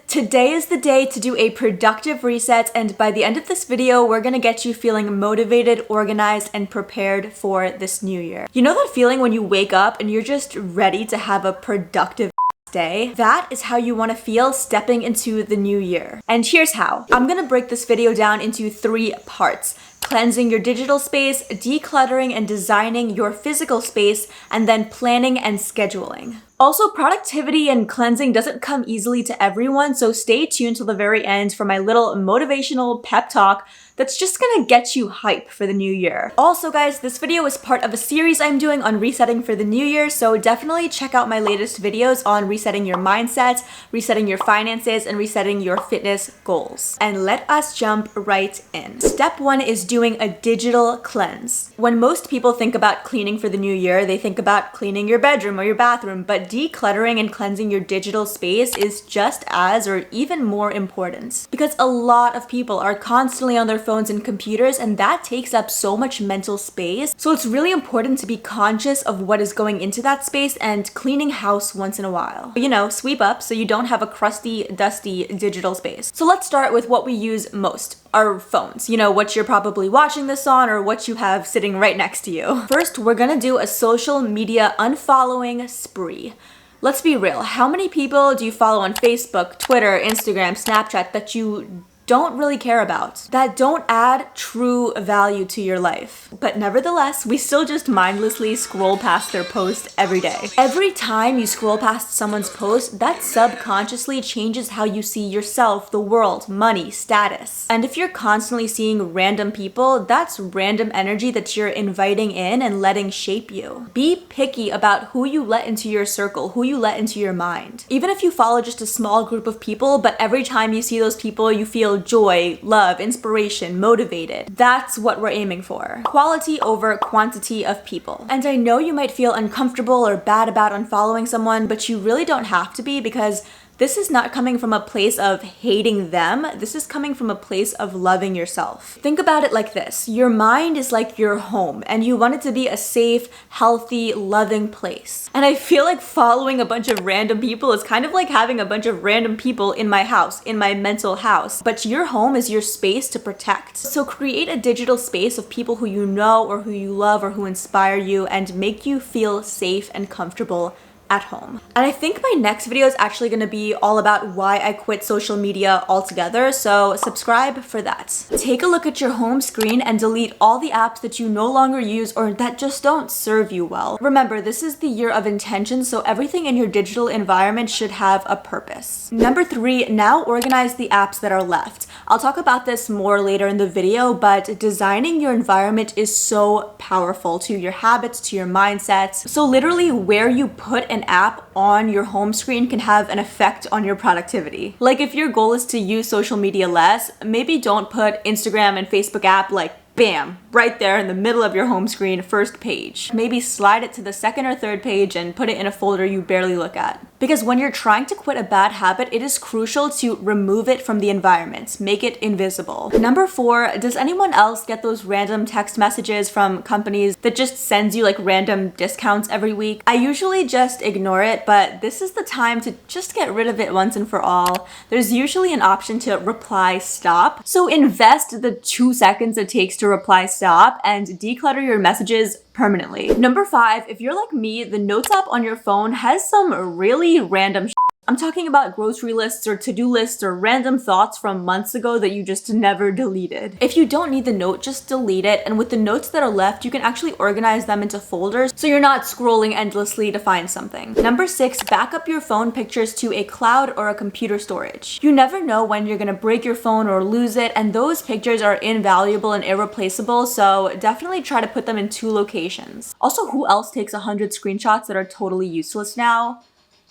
Today is the day to do a productive reset, and by the end of this video, we're gonna get you feeling motivated, organized, and prepared for this new year. You know that feeling when you wake up and you're just ready to have a productive day? That is how you want to feel stepping into the new year. And here's how. I'm gonna break this video down into 3 parts. Cleansing your digital space, decluttering and designing your physical space, and then planning and scheduling. Also, productivity and cleansing doesn't come easily to everyone, so stay tuned till the very end for my little motivational pep talk that's just gonna get you hype for the new year. Also guys, this video is part of a series I'm doing on resetting for the new year, so definitely check out my latest videos on resetting your mindset, resetting your finances, and resetting your fitness goals. And let us jump right in. Step 1 is doing a digital cleanse. When most people think about cleaning for the new year, they think about cleaning your bedroom or your bathroom, but decluttering and cleansing your digital space is just as or even more important. Because a lot of people are constantly on their phones and computers, and that takes up so much mental space. So it's really important to be conscious of what is going into that space and cleaning house once in a while. You know, sweep up so you don't have a crusty, dusty digital space. So let's start with what we use most. Our phones. You know, what you're probably watching this on or what you have sitting right next to you. First, we're gonna do a social media unfollowing spree. Let's be real. How many people do you follow on Facebook, Twitter, Instagram, Snapchat that you don't really care about, that don't add true value to your life? But nevertheless, we still just mindlessly scroll past their post every day. Every time you scroll past someone's post, that subconsciously changes how you see yourself, the world, money, status. And if you're constantly seeing random people, that's random energy that you're inviting in and letting shape you. Be picky about who you let into your circle, who you let into your mind. Even if you follow just a small group of people, but every time you see those people, you feel joy, love, inspiration, motivated. That's what we're aiming for. Quality over quantity of people. And I know you might feel uncomfortable or bad about unfollowing someone, but you really don't have to be, because this is not coming from a place of hating them. This is coming from a place of loving yourself. Think about it like this. Your mind is like your home, and you want it to be a safe, healthy, loving place. And I feel like following a bunch of random people is kind of like having a bunch of random people in my house, in my mental house. But your home is your space to protect. So create a digital space of people who you know or who you love or who inspire you and make you feel safe and comfortable at home. And I think my next video is actually going to be all about why I quit social media altogether, so subscribe for that. Take a look at your home screen and delete all the apps that you no longer use or that just don't serve you well. Remember, this is the year of intention, so everything in your digital environment should have a purpose. Number 3, now organize the apps that are left. I'll talk about this more later in the video, but designing your environment is so powerful to your habits, to your mindsets. So literally where you put an app on your home screen can have an effect on your productivity. Like if your goal is to use social media less, maybe don't put Instagram and Facebook app like bam, right there in the middle of your home screen, first page. Maybe slide it to the 2nd or 3rd page and put it in a folder you barely look at. Because when you're trying to quit a bad habit, it is crucial to remove it from the environment, make it invisible. Number 4, does anyone else get those random text messages from companies that just sends you like random discounts every week? I usually just ignore it, but this is the time to just get rid of it once and for all. There's usually an option to reply stop. So invest the 2 seconds it takes to reply stop and declutter your messages permanently. Number 5, if you're like me, the notes app on your phone has some really random I'm talking about grocery lists or to-do lists or random thoughts from months ago that you just never deleted. If you don't need the note, just delete it, and with the notes that are left, you can actually organize them into folders so you're not scrolling endlessly to find something. Number 6, back up your phone pictures to a cloud or a computer storage. You never know when you're gonna break your phone or lose it, and those pictures are invaluable and irreplaceable, so definitely try to put them in 2 locations. Also, who else takes 100 screenshots that are totally useless now?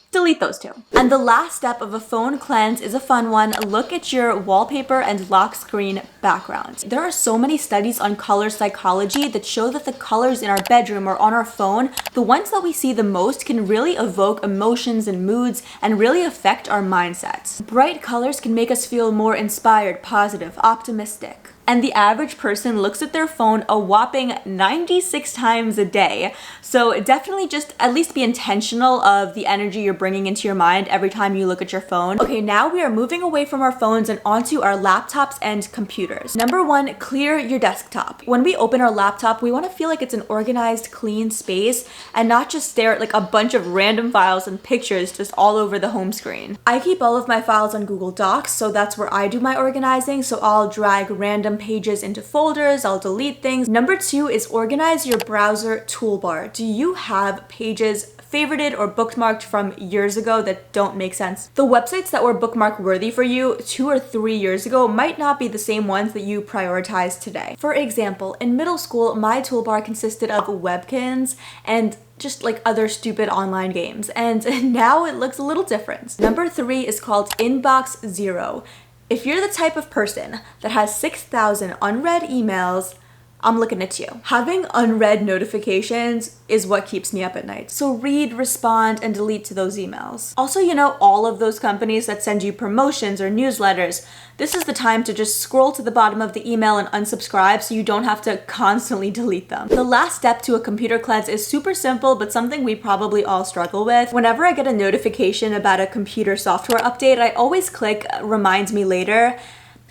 Delete those 2. And the last step of a phone cleanse is a fun one. Look at your wallpaper and lock screen background. There are so many studies on color psychology that show that the colors in our bedroom or on our phone, the ones that we see the most, can really evoke emotions and moods and really affect our mindsets. Bright colors can make us feel more inspired, positive, optimistic. And the average person looks at their phone a whopping 96 times a day. So definitely just at least be intentional of the energy you're bringing into your mind every time you look at your phone. Okay, now we are moving away from our phones and onto our laptops and computers. Number one, clear your desktop. When we open our laptop, we want to feel like it's an organized, clean space and not just stare at like a bunch of random files and pictures just all over the home screen. I keep all of my files on Google Docs, so that's where I do my organizing. So I'll drag random pages into folders, I'll delete things. Number two is organize your browser toolbar. Do you have pages favorited or bookmarked from years ago that don't make sense? The websites that were bookmark worthy for you 2 or 3 years ago might not be the same ones that you prioritize today. For example, in middle school, my toolbar consisted of webkins and just like other stupid online games, and now it looks a little different. Number three is called Inbox Zero. If you're the type of person that has 6,000 unread emails, I'm looking at you. Having unread notifications is what keeps me up at night. So read, respond, and delete to those emails. Also, you know, all of those companies that send you promotions or newsletters, this is the time to just scroll to the bottom of the email and unsubscribe so you don't have to constantly delete them. The last step to a computer cleanse is super simple, but something we probably all struggle with. Whenever I get a notification about a computer software update, I always click reminds me later.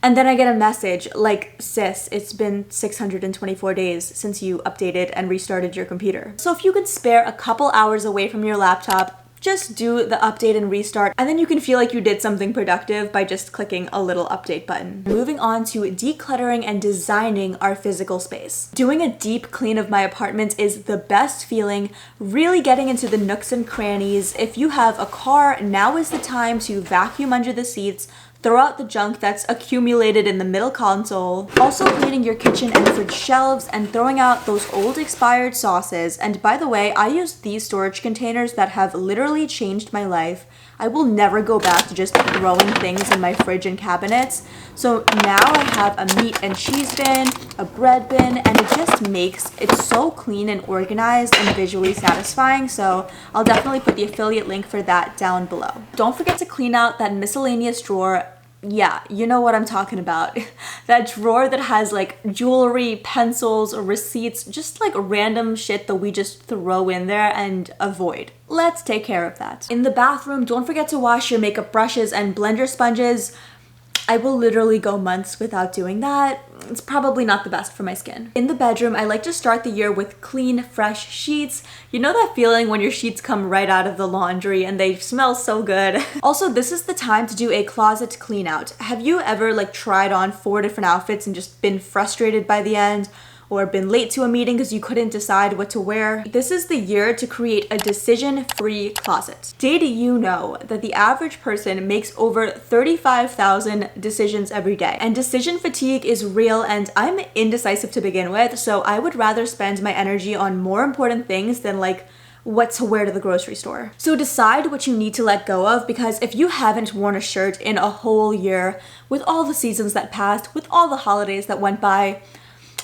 And then I get a message like, sis, it's been 624 days since you updated and restarted your computer. So if you could spare a couple hours away from your laptop, just do the update and restart, and then you can feel like you did something productive by just clicking a little update button. Moving on to decluttering and designing our physical space. Doing a deep clean of my apartment is the best feeling, really getting into the nooks and crannies. If you have a car, now is the time to vacuum under the seats, throw out the junk that's accumulated in the middle console. Also cleaning your kitchen and fridge shelves and throwing out those old expired sauces. And by the way, I use these storage containers that have literally changed my life. I will never go back to just throwing things in my fridge and cabinets. So now I have a meat and cheese bin, a bread bin, and it just makes it so clean and organized and visually satisfying. So I'll definitely put the affiliate link for that down below. Don't forget to clean out that miscellaneous drawer. Yeah, you know what I'm talking about. That drawer that has like jewelry, pencils, receipts, just like random shit that we just throw in there and avoid. Let's take care of that. In the bathroom, don't forget to wash your makeup brushes and blender sponges. I will literally go months without doing that. It's probably not the best for my skin. In the bedroom, I like to start the year with clean, fresh sheets. You know that feeling when your sheets come right out of the laundry and they smell so good? Also, this is the time to do a closet clean out. Have you ever like tried on 4 different outfits and just been frustrated by the end? Or been late to a meeting because you couldn't decide what to wear? This is the year to create a decision-free closet. Did you know that the average person makes over 35,000 decisions every day? And decision fatigue is real, and I'm indecisive to begin with, so I would rather spend my energy on more important things than like what to wear to the grocery store. So decide what you need to let go of, because if you haven't worn a shirt in a whole year, with all the seasons that passed, with all the holidays that went by,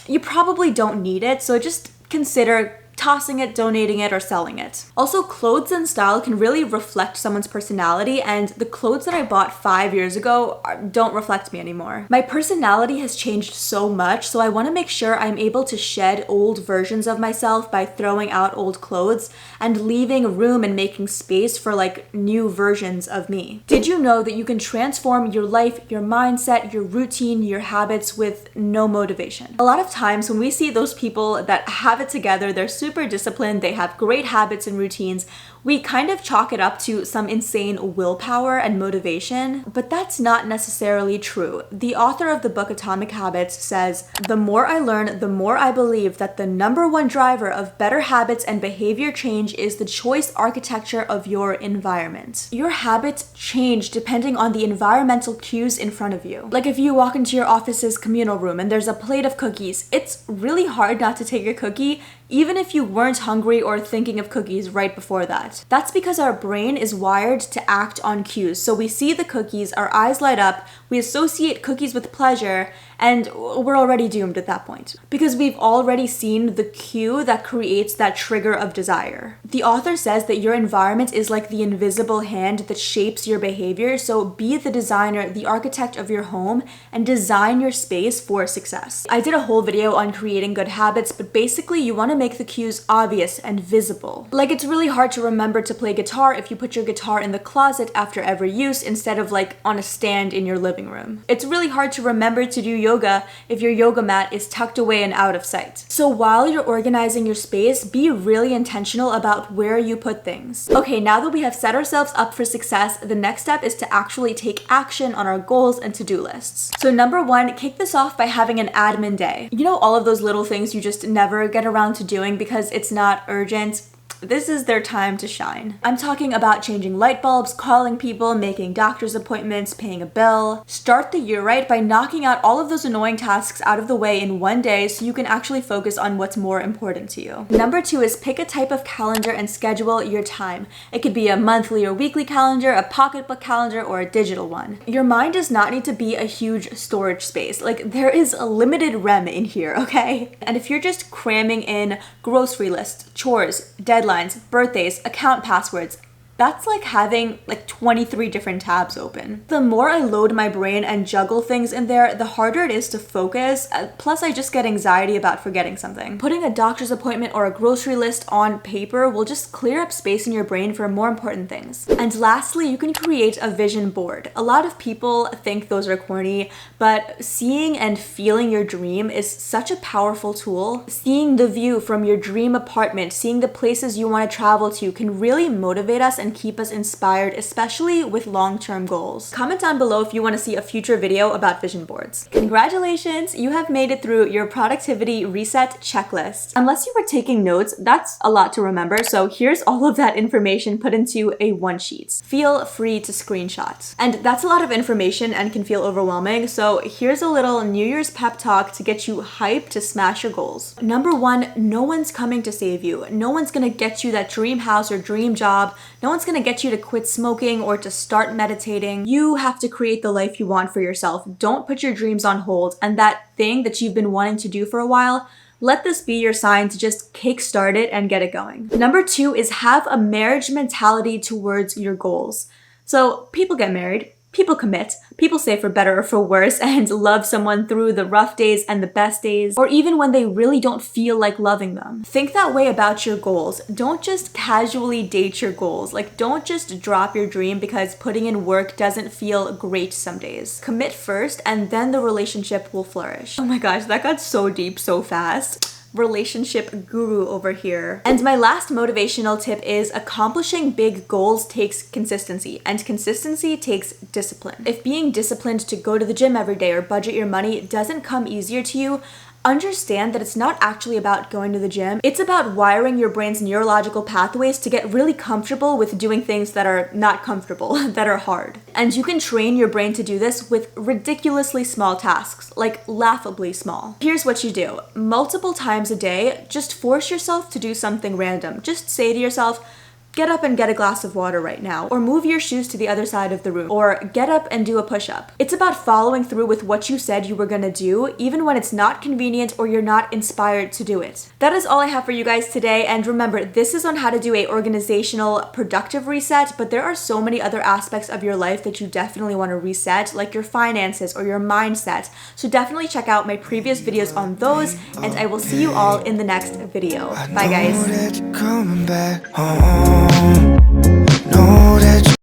you probably don't need it, so just consider tossing it, donating it, or selling it. Also, clothes and style can really reflect someone's personality, and the clothes that I bought 5 years ago don't reflect me anymore. My personality has changed so much, so I want to make sure I'm able to shed old versions of myself by throwing out old clothes and leaving room and making space for like new versions of me. Did you know that you can transform your life, your mindset, your routine, your habits with no motivation? A lot of times when we see those people that have it together, they're super disciplined, they have great habits and routines, we kind of chalk it up to some insane willpower and motivation, but that's not necessarily true. The author of the book Atomic Habits says, "The more I learn, the more I believe that the #1 driver of better habits and behavior change is the choice architecture of your environment." Your habits change depending on the environmental cues in front of you. Like if you walk into your office's communal room and there's a plate of cookies, it's really hard not to take a cookie, even if you weren't hungry or thinking of cookies right before that. That's because our brain is wired to act on cues. So we see the cookies, our eyes light up, we associate cookies with pleasure, and we're already doomed at that point. Because we've already seen the cue that creates that trigger of desire. The author says that your environment is like the invisible hand that shapes your behavior, so be the designer, the architect of your home, and design your space for success. I did a whole video on creating good habits, but basically you want to make the cues obvious and visible. Like, it's really hard to remember to play guitar if you put your guitar in the closet after every use instead of like on a stand in your living room. It's really hard to remember to do yoga if your yoga mat is tucked away and out of sight. So while you're organizing your space, be really intentional about where you put things. Okay, now that we have set ourselves up for success, the next step is to actually take action on our goals and to-do lists. So number one, kick this off by having an admin day. You know, all of those little things you just never get around to doing because it's not urgent? This is their time to shine. I'm talking about changing light bulbs, calling people, making doctor's appointments, paying a bill. Start the year right by knocking out all of those annoying tasks out of the way in one day so you can actually focus on what's more important to you. Number two is pick a type of calendar and schedule your time. It could be a monthly or weekly calendar, a pocketbook calendar, or a digital one. Your mind does not need to be a huge storage space. Like, there is a limited REM in here, okay? And if you're just cramming in grocery lists, chores, deadlines, birthdays, account passwords, that's like having like 23 different tabs open. The more I load my brain and juggle things in there, the harder it is to focus. Plus, I just get anxiety about forgetting something. Putting a doctor's appointment or a grocery list on paper will just clear up space in your brain for more important things. And lastly, you can create a vision board. A lot of people think those are corny, but seeing and feeling your dream is such a powerful tool. Seeing the view from your dream apartment, seeing the places you want to travel to can really motivate us and keep us inspired, especially with long-term goals. Comment down below if you want to see a future video about vision boards. Congratulations, you have made it through your productivity reset checklist. Unless you were taking notes, that's a lot to remember, so here's all of that information put into a one sheet. Feel free to screenshot. And that's a lot of information and can feel overwhelming, so here's a little New Year's pep talk to get you hyped to smash your goals. Number one, no one's coming to save you. No one's gonna get you that dream house or dream job. No one's gonna get you to quit smoking or to start meditating. You have to create the life you want for yourself. Don't put your dreams on hold, and that thing that you've been wanting to do for a while, let this be your sign to just kickstart it and get it going. Number two is have a marriage mentality towards your goals. So people get married, people commit, people stay for better or for worse and love someone through the rough days and the best days, or even when they really don't feel like loving them. Think that way about your goals. Don't just casually date your goals. Like, don't just drop your dream because putting in work doesn't feel great some days. Commit first and then the relationship will flourish. Oh my gosh, that got so deep so fast. Relationship guru over here. And my last motivational tip is accomplishing big goals takes consistency, and consistency takes discipline. If being disciplined to go to the gym every day or budget your money doesn't come easier to you, understand that it's not actually about going to the gym. It's about wiring your brain's neurological pathways to get really comfortable with doing things that are not comfortable, that are hard. And you can train your brain to do this with ridiculously small tasks, like laughably small. Here's what you do. Multiple times a day, just force yourself to do something random. Just say to yourself, get up and get a glass of water right now, or move your shoes to the other side of the room, or get up and do a push-up. It's about following through with what you said you were gonna do, even when it's not convenient or you're not inspired to do it. That is all I have for you guys today, and remember, this is on how to do a organizational, productive reset, but there are so many other aspects of your life that you definitely wanna reset, like your finances or your mindset. So definitely check out my previous videos on those, and I will see you all in the next video. Bye guys.